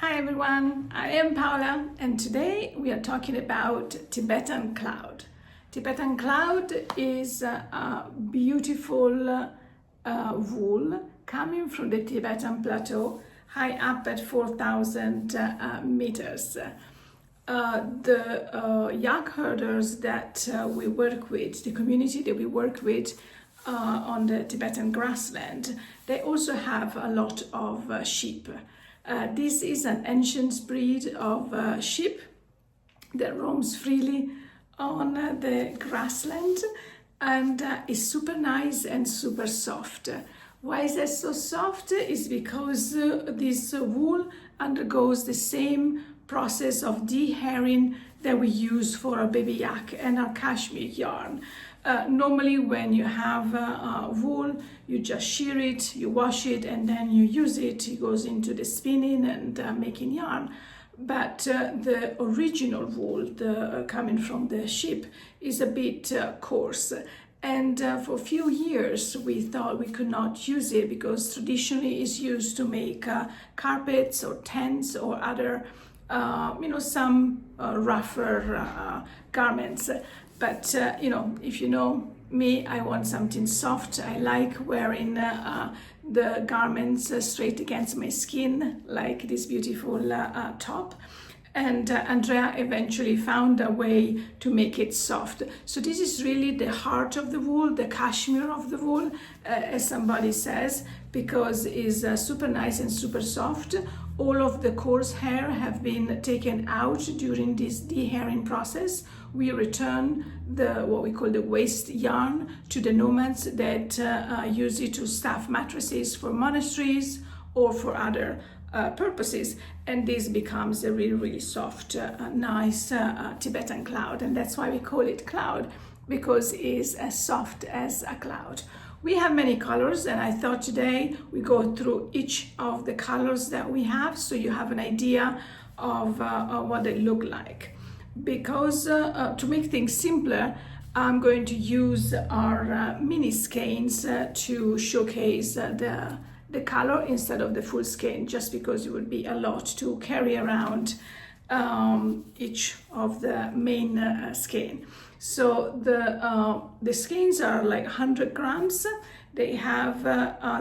Hi everyone, I am Paola and today we are talking about Tibetan Cloud. Tibetan Cloud is a beautiful wool coming from the Tibetan plateau high up at 4,000 meters. The yak herders that we work with, the community that we work with on the Tibetan grassland, they also have a lot of sheep. This is an ancient breed of sheep that roams freely on the grassland and is super nice and super soft. Why is it so soft? Is because this wool undergoes the same process of dehairing that we use for our baby yak and our cashmere yarn. Normally when you have wool, you just shear it, you wash it, and then you use it. It goes into the spinning and making yarn. But the original wool, coming from the sheep, is a bit coarse. And for a few years, we thought we could not use it because traditionally it's used to make carpets or tents or other, some rougher garments. But, if you know me, I want something soft. I like wearing the garments straight against my skin, like this beautiful top. And Andrea eventually found a way to make it soft. So this is really the heart of the wool, the cashmere of the wool, as somebody says, because it's super nice and super soft. All of the coarse hair have been taken out during this dehairing process. We return what we call the waste yarn to the nomads that use it to stuff mattresses for monasteries or for other purposes, and this becomes a really, really soft, nice Tibetan cloud, and that's why we call it cloud, because it's as soft as a cloud. We have many colors, and I thought today we go through each of the colors that we have so you have an idea of what they look like. Because to make things simpler, I'm going to use our mini skeins to showcase the color instead of the full skein, just because it would be a lot to carry around each of the main skein. So the skeins are like 100 grams. They have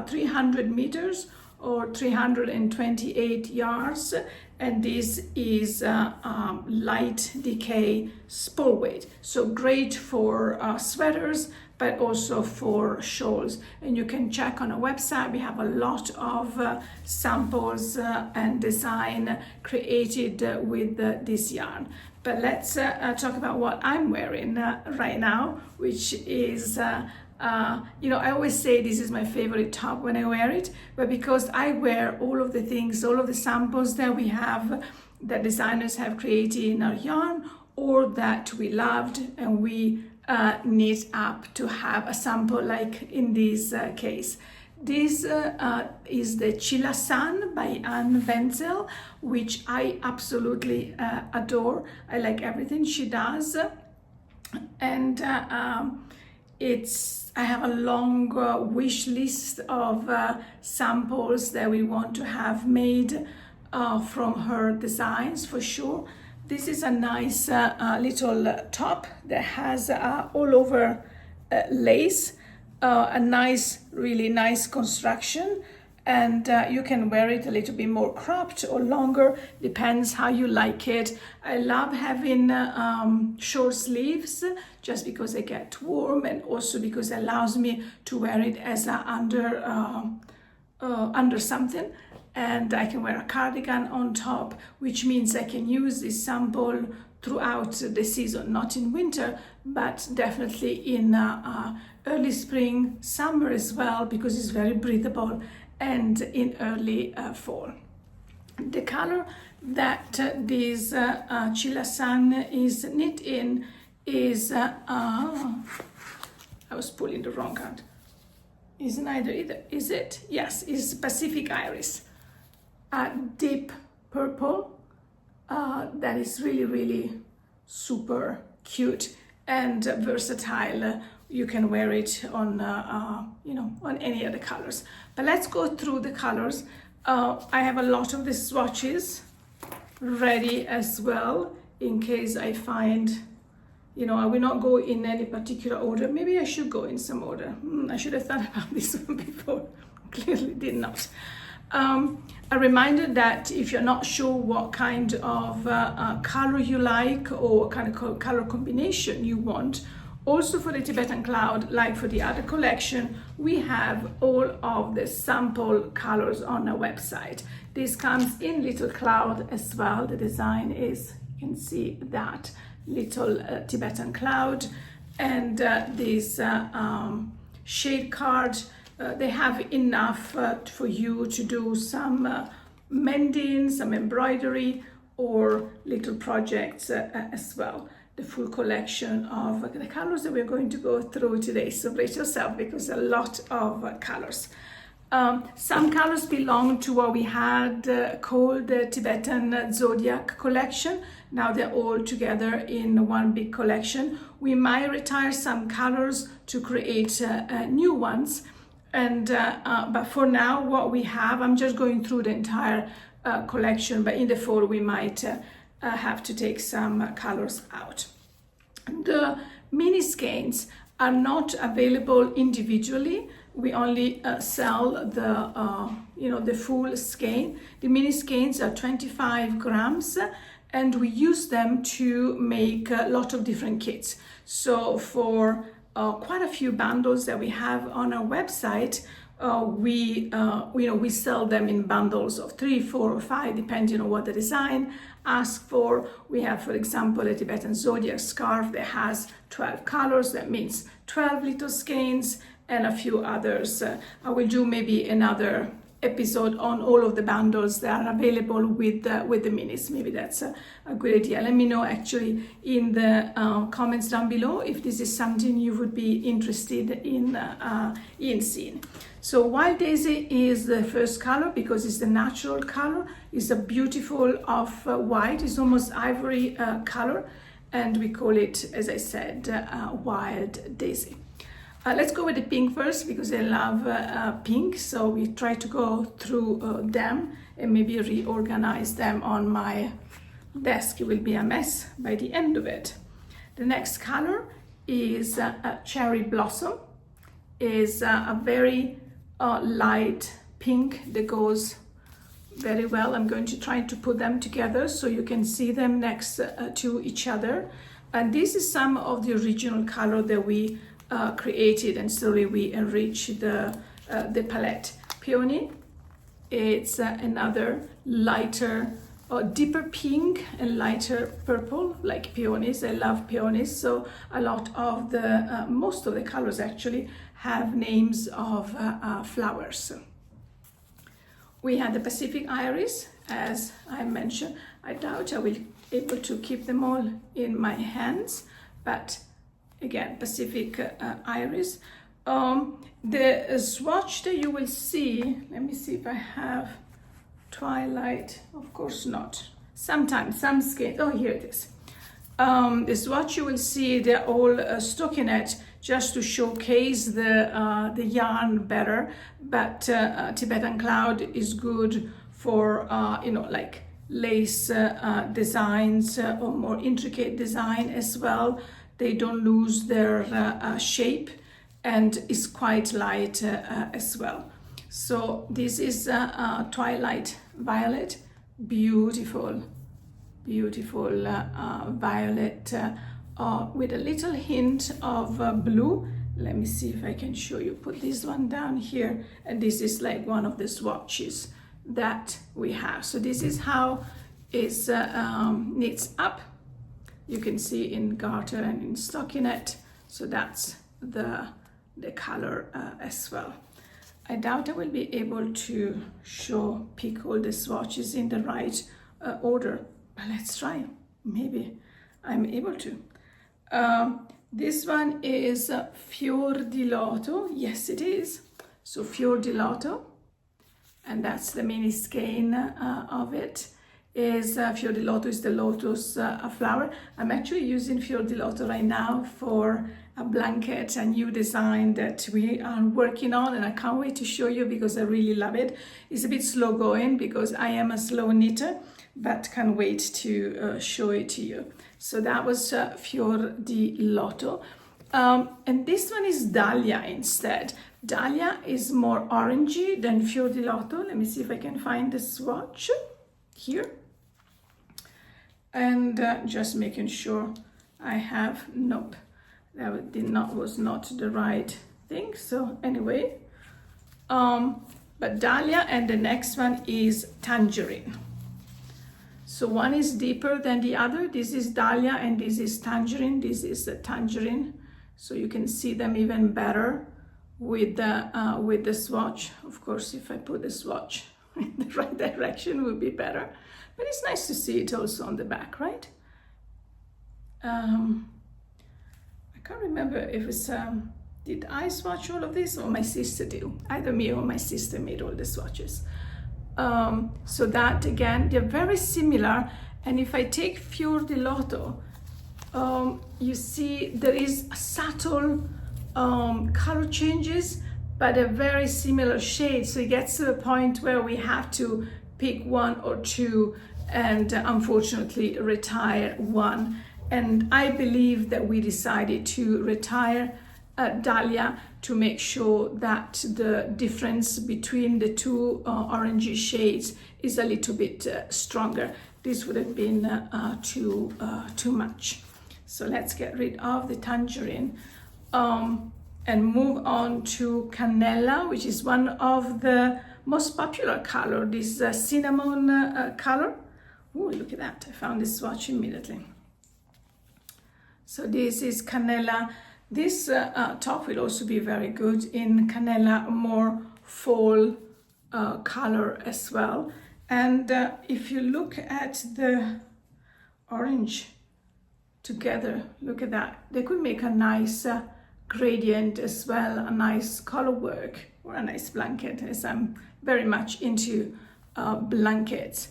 300 meters or 328 yards, and this is light decay spool weight. So great for sweaters, but also for shawls. And you can check on our website. We have a lot of samples and design created with this yarn. But let's talk about what I'm wearing right now, which is I always say this is my favorite top when I wear it, but because I wear all of the things, all of the samples that we have, that designers have created in our yarn, or that we loved and we knit up to have a sample like in this case. This is the Chila Sun by Anne Wenzel, which I absolutely adore. I like everything she does, and I have a long wish list of samples that we want to have made from her designs for sure. This is a nice little top that has all over lace, a nice, really nice construction, and you can wear it a little bit more cropped or longer, depends how you like it. I love having short sleeves just because they get warm, and also because it allows me to wear it as a under something, and I can wear a cardigan on top, which means I can use this sample throughout the season, not in winter, but definitely in early spring, summer as well, because it's very breathable, and in early fall. The color that this Chila Sun is knit in is, I was pulling the wrong card. Is neither either, is it? Yes, it's Pacific Iris. A deep purple that is really, really super cute and versatile. You can wear it on, on any of the colors. But let's go through the colors. I have a lot of the swatches ready as well, in case I find, you know, I will not go in any particular order. Maybe I should go in some order. I should have thought about this one before. Clearly did not. A reminder that if you're not sure what kind of color you like or what kind of color combination you want, also for the Tibetan Cloud, like for the other collection, we have all of the sample colors on our website. This comes in little cloud as well. The design is, you can see that little Tibetan Cloud, and this shade card. They have enough for you to do some mending, some embroidery, or little projects as well. The full collection of the colors that we're going to go through today. So brace yourself, because a lot of colors. Some colors belong to what we had called the Tibetan Zodiac collection. Now they're all together in one big collection. We might retire some colors to create new ones. And but for now, what we have, I'm just going through the entire collection, but in the fall we might have to take some colors out. The mini skeins are not available individually. We only sell the full skein. The mini skeins are 25 grams, and we use them to make a lot of different kits. So for quite a few bundles that we have on our website, we sell them in bundles of 3, 4, or 5, depending on what the design asks for. We have, for example, a Tibetan Zodiac scarf that has 12 colors. That means 12 little skeins, and a few others. I will do maybe another episode on all of the bundles that are available with the minis. Maybe that's a good idea. Let me know actually in the comments down below if this is something you would be interested in seeing. So Wild Daisy is the first color because it's the natural color. It's a beautiful off-white. It's almost ivory color, and we call it, as I said, Wild Daisy. Let's go with the pink first, because I love pink, so we try to go through them and maybe reorganize them on my desk. It will be a mess by the end of it. The next color is Cherry Blossom. Is a very light pink that goes very well. I'm going to try to put them together so you can see them next to each other. And this is some of the original color that we created, and slowly we enrich the palette. Peony, it's another lighter or deeper pink and lighter purple, like peonies. I love peonies, so a lot of the most of the colors actually have names of flowers. We had the Pacific Iris, as I mentioned. I doubt I will be able to keep them all in my hands, but again, Pacific Iris. The swatch that you will see, let me see if I have Twilight. Of course not. Sometimes, some skin. Oh, here it is. The swatch you will see, they're all stockinette, just to showcase the yarn better. But Tibetan Cloud is good for like lace designs or more intricate design as well. They don't lose their shape, and is quite light as well. So this is Twilight Violet, beautiful violet with a little hint of blue. Let me see if I can show you. Put this one down here, and this is like one of the swatches that we have. So this is how it knits up. You can see in garter and in stockinette. So that's the color as well. I doubt I will be able to pick all the swatches in the right order, but let's try. Maybe I'm able to. This one is Fior di Loto. Yes, it is. So Fior di Loto, and that's the mini skein of it. is Fior di Loto, is the lotus flower. I'm actually using Fior di Loto right now for a blanket, a new design that we are working on, and I can't wait to show you because I really love it. It's a bit slow going because I am a slow knitter, but can't wait to show it to you. So that was Fior di Loto. And this one is Dahlia instead. Dahlia is more orangey than Fior di Loto. Let me see if I can find the swatch here. And just making sure I have, nope, that was not the right thing. So anyway, but Dahlia, and the next one is Tangerine. So one is deeper than the other. This is Dahlia and this is Tangerine. This is the Tangerine. So you can see them even better with the swatch. Of course, if I put the swatch in the right direction, it would be better. But it's nice to see it also on the back, right? I can't remember if it's, did I swatch all of this or my sister did? Either me or my sister made all the swatches. So that again, they're very similar. And if I take Fior di Loto, you see there is a subtle color changes, but a very similar shade. So it gets to the point where we have to pick one or two and unfortunately retire one. And I believe that we decided to retire Dahlia to make sure that the difference between the two orangey shades is a little bit stronger. This would have been too much. So let's get rid of the Tangerine and move on to Cannella, which is one of the most popular color, this cinnamon color. Oh, look at that, I found this swatch immediately. So this is Cannella. This top will also be very good in Cannella, more fall color as well. And if you look at the orange together, look at that. They could make a nice gradient as well, a nice color work or a nice blanket, as I'm very much into blankets.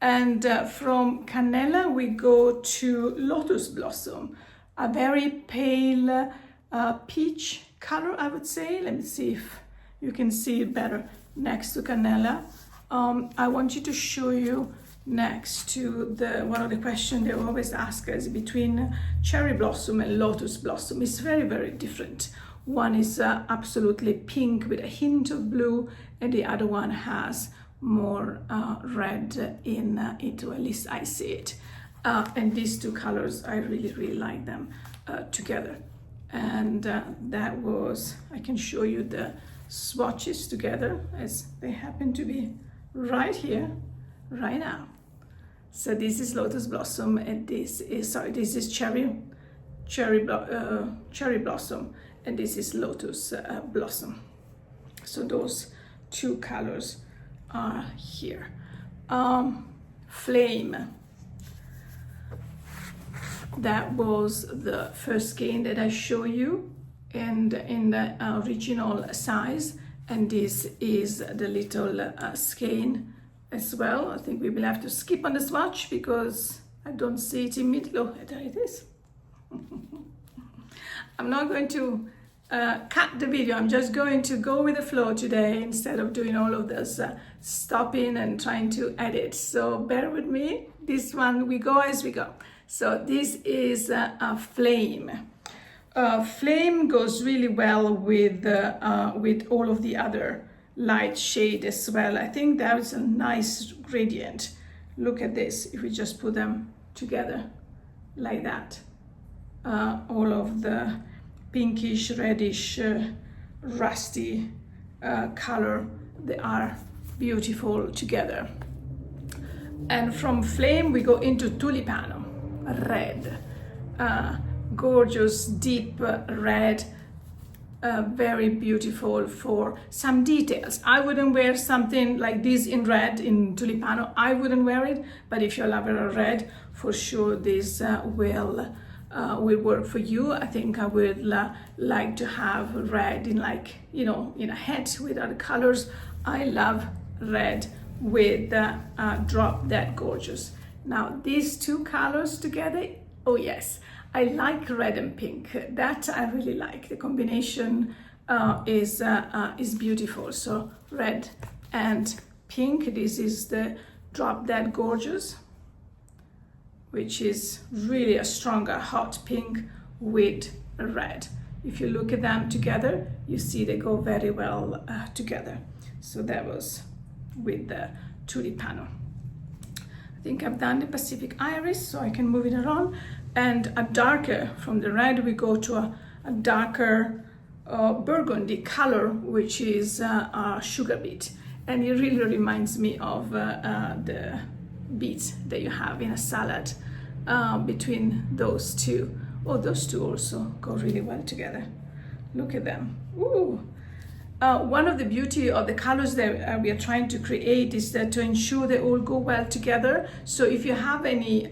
And from Cannella we go to Lotus Blossom, a very pale peach color, I would say. Let me see if you can see it better next to Cannella. I want you to show you next to one of the questions they always ask us between Cherry Blossom and Lotus Blossom. It's very, very different. One is absolutely pink with a hint of blue, and the other one has more red in it, or at least I see it. And these two colors, I really, really like them together. And that was, I can show you the swatches together as they happen to be right here, right now. So this is Lotus Blossom, and this is Cherry Blossom, and this is Lotus Blossom. So those two colors are here. Flame. That was the first skein that I show you, and in the original size, and this is the little skein as well. I think we will have to skip on the swatch because I don't see it immediately. Oh, there it is. I'm not going to cut the video. I'm just going to go with the flow today instead of doing all of this stopping and trying to edit. So bear with me. This one, we go as we go. So this is a Flame. Flame goes really well with all of the other light shade as well. I think that's a nice gradient. Look at this, if we just put them together like that. All of the pinkish, reddish, rusty color, they are beautiful together. And from Flame we go into Tulipano, red, gorgeous deep red, very beautiful for some details. I wouldn't wear something like this in red in Tulipano. I wouldn't wear it, but if you're a lover of red, for sure this will work for you. I think I would like to have red in, like, you know, in a hat with other colors. I love red with Drop Dead Gorgeous. Now these two colors together, oh yes, I like red and pink. That I really like. The combination is beautiful. So red and pink. This is the Drop Dead Gorgeous, which is really a stronger hot pink with red. If you look at them together, you see they go very well together. So that was with the Tulipano. I think I've done the Pacific Iris, so I can move it around. And a darker, from the red we go to a darker burgundy color, which is sugar beet. And it really reminds me of the beets that you have in a salad between those two. Oh, those two also go really well together. Look at them. Ooh. One of the beauty of the colors that we are trying to create is that to ensure they all go well together. So if you have any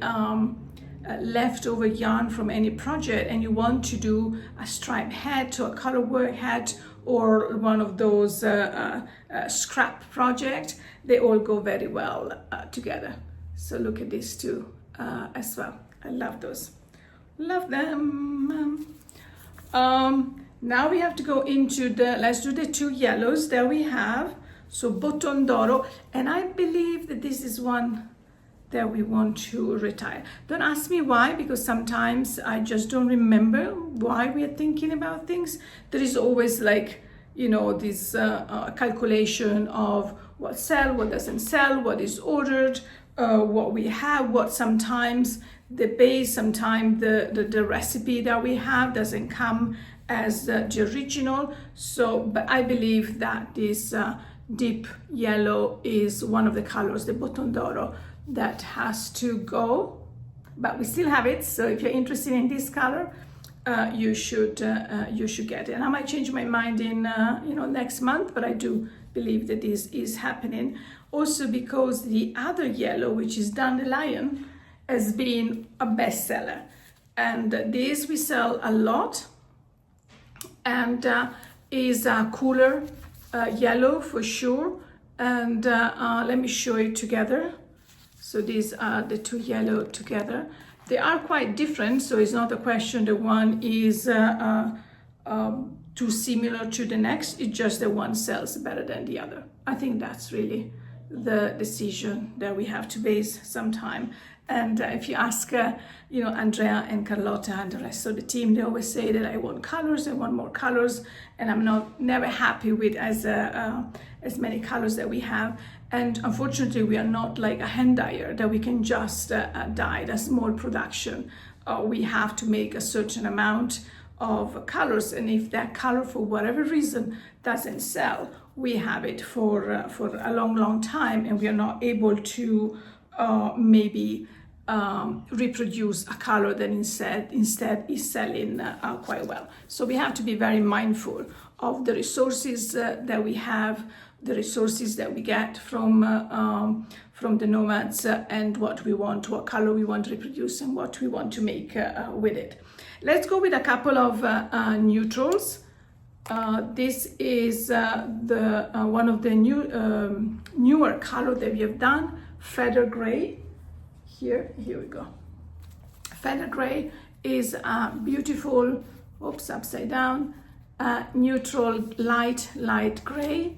leftover yarn from any project and you want to do a striped hat or a color work hat or one of those scrap project, they all go very well together. So look at these two as well. I love those. Love them. Now we have to go into let's do the two yellows that we have. So Boton d'Oro, and I believe that this is one that we want to retire. Don't ask me why, because sometimes I just don't remember why we are thinking about things. There is always like, you know, this calculation of what sells, what doesn't sell, what is ordered, what we have, what sometimes the base, sometimes the recipe that we have doesn't come as the original. So, but I believe that this deep yellow is one of the colors, the Boton d'Oro, that has to go, but we still have it. So if you're interested in this color, you should get it. And I might change my mind in next month, but I do believe that this is happening. Also because the other yellow, which is Dandelion, has been a bestseller, and this we sell a lot, and is a cooler yellow for sure. And let me show you together. So these are the two yellow together. They are quite different, so it's not a question that one is too similar to the next. It's just that one sells better than the other. I think that's really the decision that we have to base sometime. And if you ask, Andrea and Carlotta and the rest of the team, they always say that I want colors, I want more colors, and I'm never happy with as many colors that we have. And unfortunately, we are not like a hand dyer that we can just dye, a small production. We have to make a certain amount of colors, and if that color for whatever reason doesn't sell, we have it for a long time, and we are not able to maybe reproduce a color that instead is selling quite well. So we have to be very mindful of the resources that we have, the resources that we get from the nomads, and what we want, what color we want to reproduce, and what we want to make with it. Let's go with a couple of neutrals. This is one of the newer color that we have done, Feather Gray. Here we go. Feather Gray is a beautiful, upside down, neutral light gray.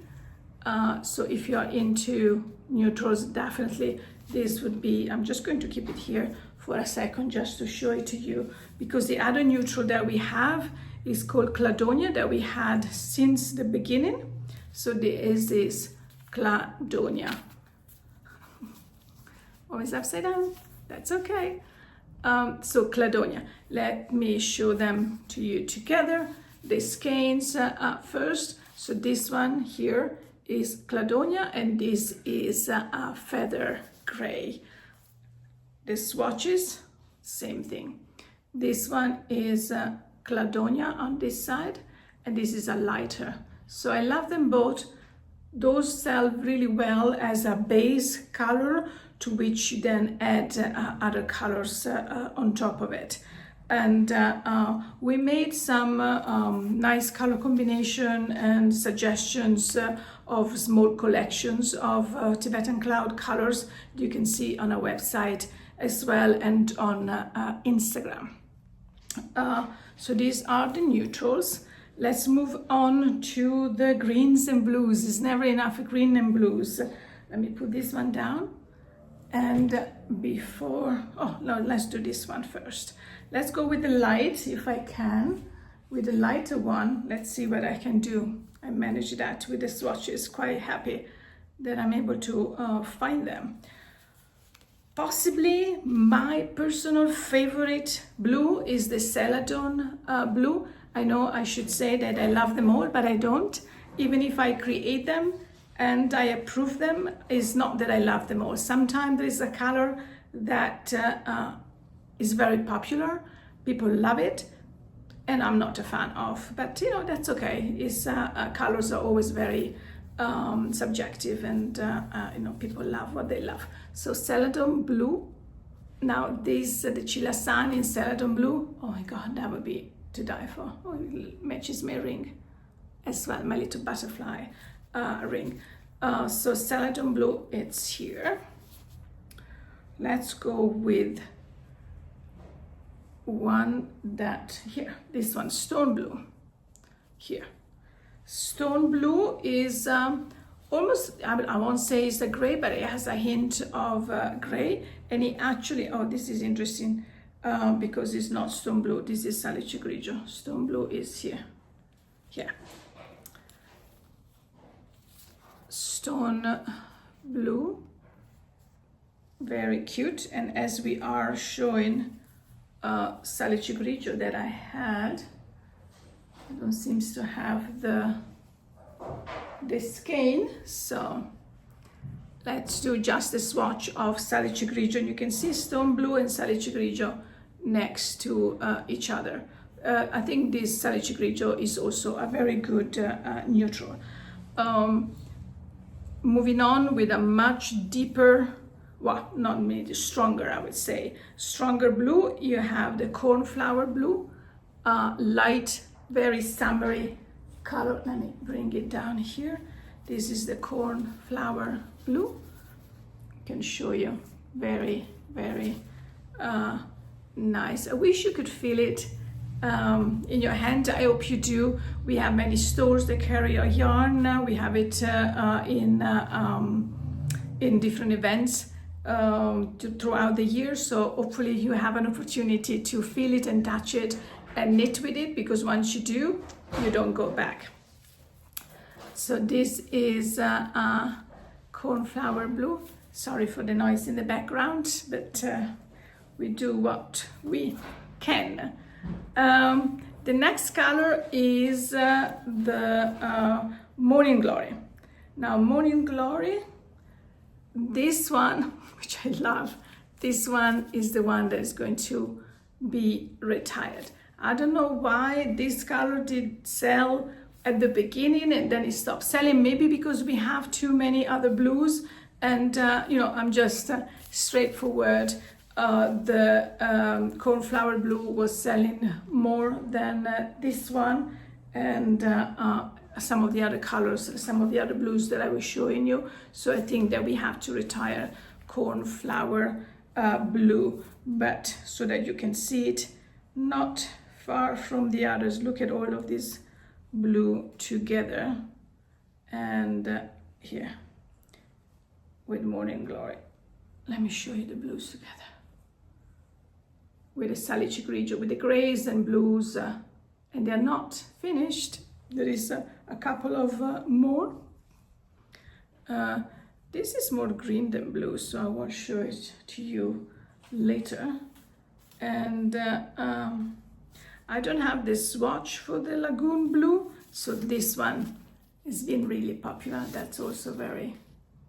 So if you are into neutrals, definitely this would be, I'm just going to keep it here for a second just to show it to you, because the other neutral that we have is called Cladonia, that we had since the beginning. So there is this Cladonia. Always upside down, that's okay. So Cladonia, let me show them to you together. The skeins first. So this one here is Cladonia, and this is Feather Gray. The swatches, same thing. This one is Cladonia on this side, and this is a lighter. So I love them both. Those sell really well as a base color, to which you then add other colors on top of it. And we made some nice color combination and suggestions of small collections of Tibetan Cloud colors you can see on our website as well, and on Instagram. So these are the neutrals. Let's move on to the greens and blues. It's never enough green and blues. Let me put this one down. And before, oh no, let's do this one first. Let's go with the light, if I can. With the lighter one, let's see what I can do. I managed that with the swatches. Quite happy that I'm able to find them. Possibly my personal favorite blue is the Celadon blue. I know I should say that I love them all, but I don't. Even if I create them and I approve them, it's not that I love them all. Sometimes there is a color that is very popular, people love it, and I'm not a fan of. But you know, that's okay. It's colors are always very subjective, and you know, people love what they love. So Celadon blue. Now this the Chilasan in Celadon blue. Oh my God, that would be to die for. Oh, it matches my ring as well, my little butterfly ring. So Celadon blue, it's here. Let's go with one that here, this one, stone blue. Here, stone blue is almost, I won't say it's a gray, but it has a hint of gray. And it actually, oh, this is interesting. Because it's not stone blue, this is salice grigio. Stone blue is here. Stone blue, very cute. And as we are showing salice grigio that I had, I don't seem to have the skein, so let's do just a swatch of salice grigio. And you can see stone blue and salice grigio next to each other. I think this salice grigio is also a very good neutral. Moving on with a much deeper, well, not maybe stronger, I would say, stronger blue, you have the cornflower blue, light, very summery color. Let me bring it down here. This is the cornflower blue. I can show you, very, very nice. I wish you could feel it in your hand. I hope you do. We have many stores that carry our yarn. We have it in different events throughout the year. So hopefully you have an opportunity to feel it and touch it and knit with it, because once you do, you don't go back. So this is cornflower blue. Sorry for the noise in the background, but we do what we can. The next color is the Morning Glory. Now Morning Glory, this one, which I love, this one is the one that is going to be retired. I don't know why this color did sell at the beginning and then it stopped selling. Maybe because we have too many other blues, and you know, I'm just straightforward. The cornflower blue was selling more than this one, and some of the other colors, some of the other blues that I was showing you. So I think that we have to retire cornflower blue, but so that you can see it not far from the others. Look at all of this blue together, and here with Morning Glory. Let me show you the blues together. With the salice grigio, with the grays and blues, and they're not finished. There is a couple of more. This is more green than blue, so I will show it to you later. And I don't have the swatch for the Lagoon blue, so this one has been really popular. That's also very,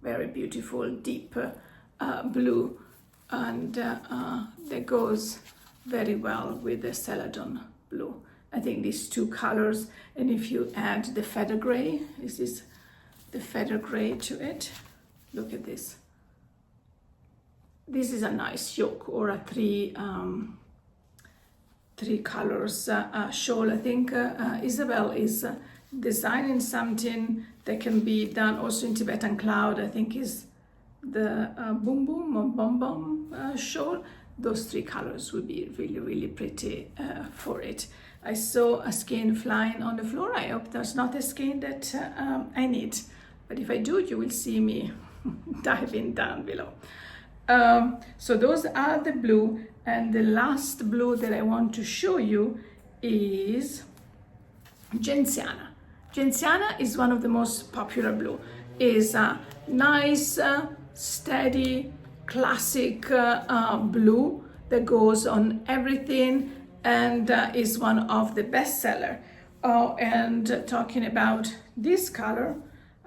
very beautiful, deep blue, and that goes very well with the Celadon blue. I think these two colors, and if you add the feather gray, this is the feather gray to it. Look at this. This is a nice yoke, or a three colors shawl. I think Isabel is designing something that can be done also in Tibetan Cloud, I think is the Boom Boom or Bom Bom shawl. Those three colors would be really, really pretty for it. I saw a skein flying on the floor. I hope that's not a skein that I need. But if I do, you will see me diving down below. So those are the blue. And the last blue that I want to show you is Gentiana. Gentiana is one of the most popular blue. Is a nice, steady, classic blue that goes on everything and is one of the bestseller. And talking about this color,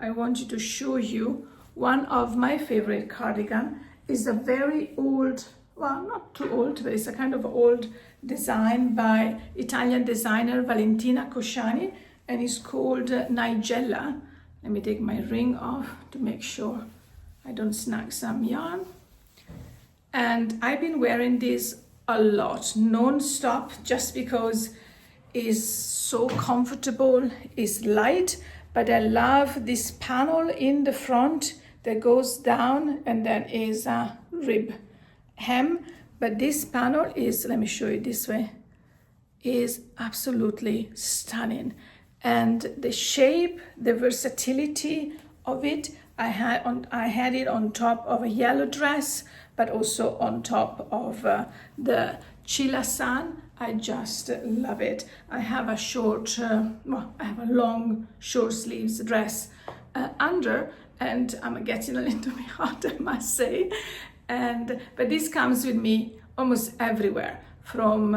I wanted to show you one of my favorite cardigan. Is a very old, well, not too old, but it's a kind of old design by Italian designer Valentina Cosciani, and it's called Nigella. Let me take my ring off to make sure I don't snag some yarn. And I've been wearing this a lot, non-stop, just because it's so comfortable, it's light, but I love this panel in the front that goes down and then is a rib hem. But this panel is, let me show you this way, is absolutely stunning. And the shape, the versatility of it, I had it on top of a yellow dress, but also on top of the Chilasan. I just love it. I have a short, I have a long short sleeves dress under, and I'm getting a little bit hot, I must say. But this comes with me almost everywhere, from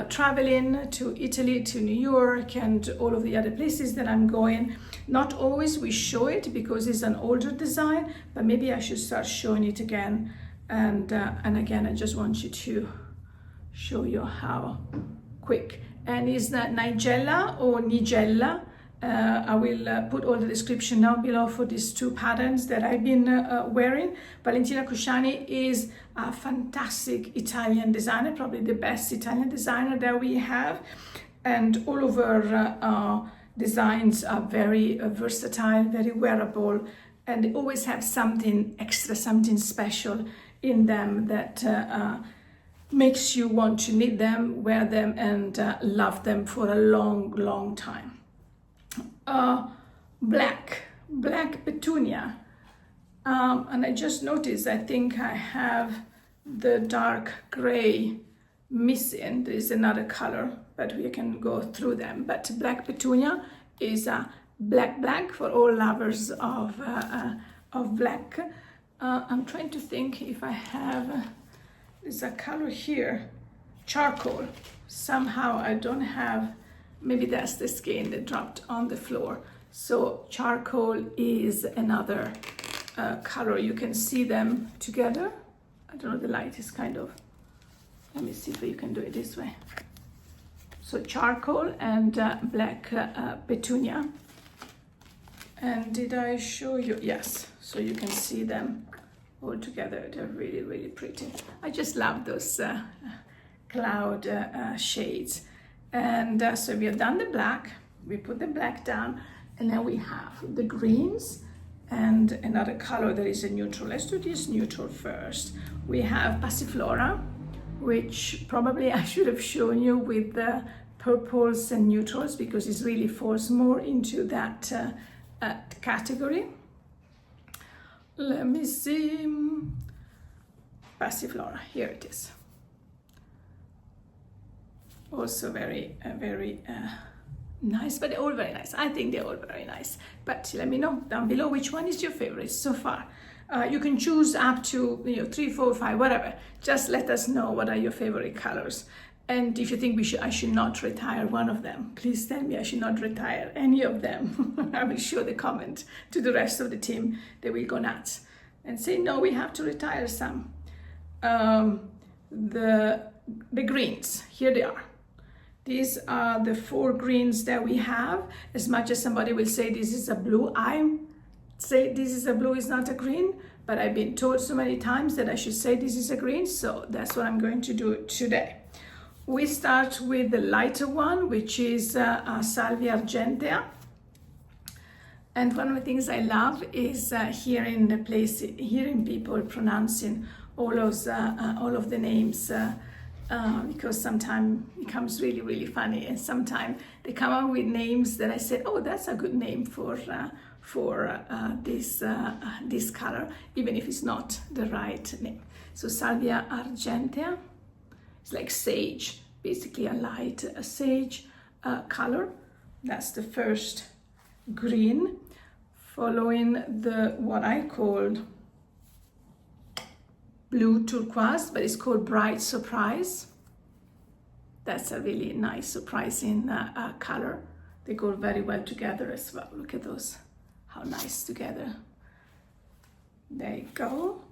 traveling to Italy, to New York, and all of the other places that I'm going. Not always we show it because it's an older design, but maybe I should start showing it again. And again, I just want you to show you how quick. And it's Nigella or Nigella. I will put all the description down below for these two patterns that I've been wearing. Valentina Cosciani is a fantastic Italian designer, probably the best Italian designer that we have. And all of her designs are very versatile, very wearable, and they always have something extra, something special in them that makes you want to knit them, wear them, and love them for a long, long time. Black petunia, and I just noticed, I think I have the dark gray missing. There is another color, but we can go through them. But black petunia is a black for all lovers of black. I'm trying to think if I have, there's a color here, charcoal. Somehow I don't have, maybe that's the skein that dropped on the floor. So charcoal is another color. You can see them together. I don't know, the light is kind of, let me see if you can do it this way. So charcoal and black petunia. And did I show you? Yes, so you can see them all together. They're really, really pretty. I just love those cloud shades. And so we have done the black, we put the black down, and then we have the greens and another color that is a neutral. Let's do this neutral first. We have Passiflora, which probably I should have shown you with the purples and neutrals because it really falls more into that category. Let me see. Passiflora, here it is. Also very nice, but they're all very nice. I think they're all very nice. But let me know down below which one is your favorite so far. You can choose up to 3, 4, 5, whatever. Just let us know what are your favorite colors. And if you think I should not retire one of them, please tell me I should not retire any of them. I will show the comment to the rest of the team. They will go nuts and say, no, we have to retire some. The greens, here they are. These are the 4 greens that we have. As much as somebody will say this is a blue, I say this is a blue, it's not a green, but I've been told so many times that I should say this is a green, so that's what I'm going to do today. We start with the lighter one, which is Salvia argentea, And one of the things I love is hearing people pronouncing all of the names, because sometimes it becomes really, really funny, and sometimes they come up with names that I said, oh, that's a good name for this color, even if it's not the right name. So Salvia argentea, it's like sage, basically a sage color. That's the first green, following what I called blue turquoise, but it's called bright surprise. That's a really nice, surprising color. They go very well together as well. Look at those, how nice together. There you go.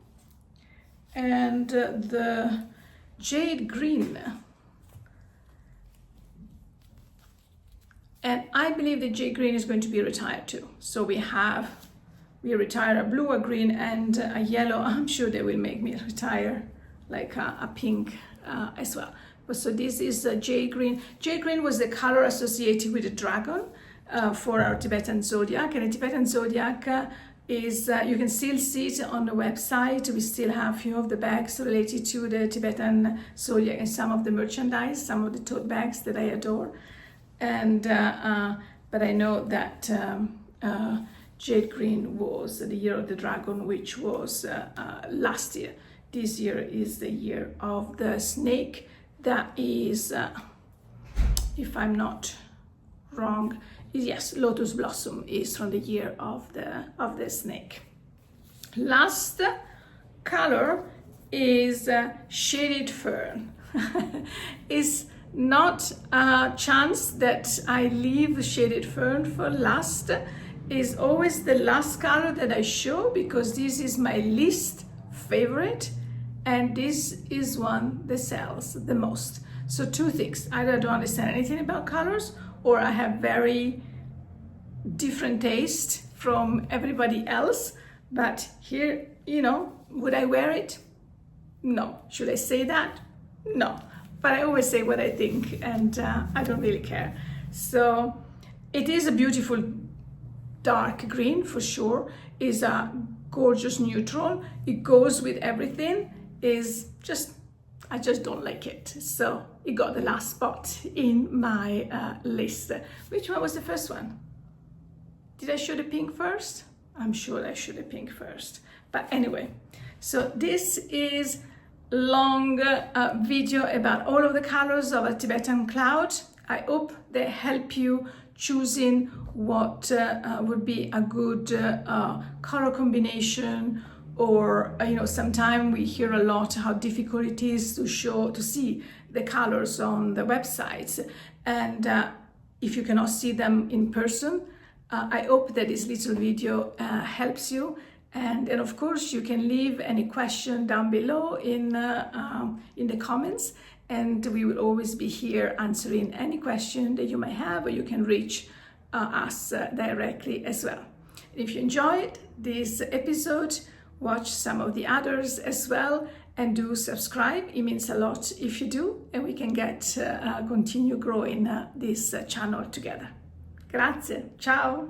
And the jade green. And I believe the jade green is going to be retired too. So we retire a blue, a green, and a yellow. I'm sure they will make me retire like a pink as well. But so this is jade green. Jade green was the color associated with the dragon for our Tibetan zodiac. And the Tibetan zodiac is, you can still see it on the website. We still have a few of the bags related to the Tibetan zodiac and some of the merchandise, some of the tote bags that I adore. And but I know that jade green was the year of the dragon, which was last year. This year is the year of the snake. That is, if I'm not wrong, yes, lotus blossom is from the year of the snake. Last color is shaded fern. It's not a chance that I leave shaded fern for last. Is always the last color that I show, because this is my least favorite, and this is one that sells the most. So two things: either I don't understand anything about colors, or I have very different taste from everybody else. But here, would I wear it? No. Should I say that? No. But I always say what I think, and I don't really care. So it is a beautiful dark green for sure. Is a gorgeous neutral. It goes with everything. I just don't like it. So it got the last spot in my list. Which one was the first one? Did I show the pink first? I'm sure I showed the pink first. But anyway, so this is long video about all of the colors of a Tibetan cloud. I hope they help you choosing what would be a good color combination, or sometimes we hear a lot how difficult it is to see the colors on the websites, and if you cannot see them in person, I hope that this little video helps you. And of course, you can leave any question down below in the comments, and we will always be here answering any question that you might have, or you can reach us directly as well. If you enjoyed this episode, watch some of the others as well, and do subscribe. It means a lot if you do, and we can continue growing this channel together. Grazie, ciao!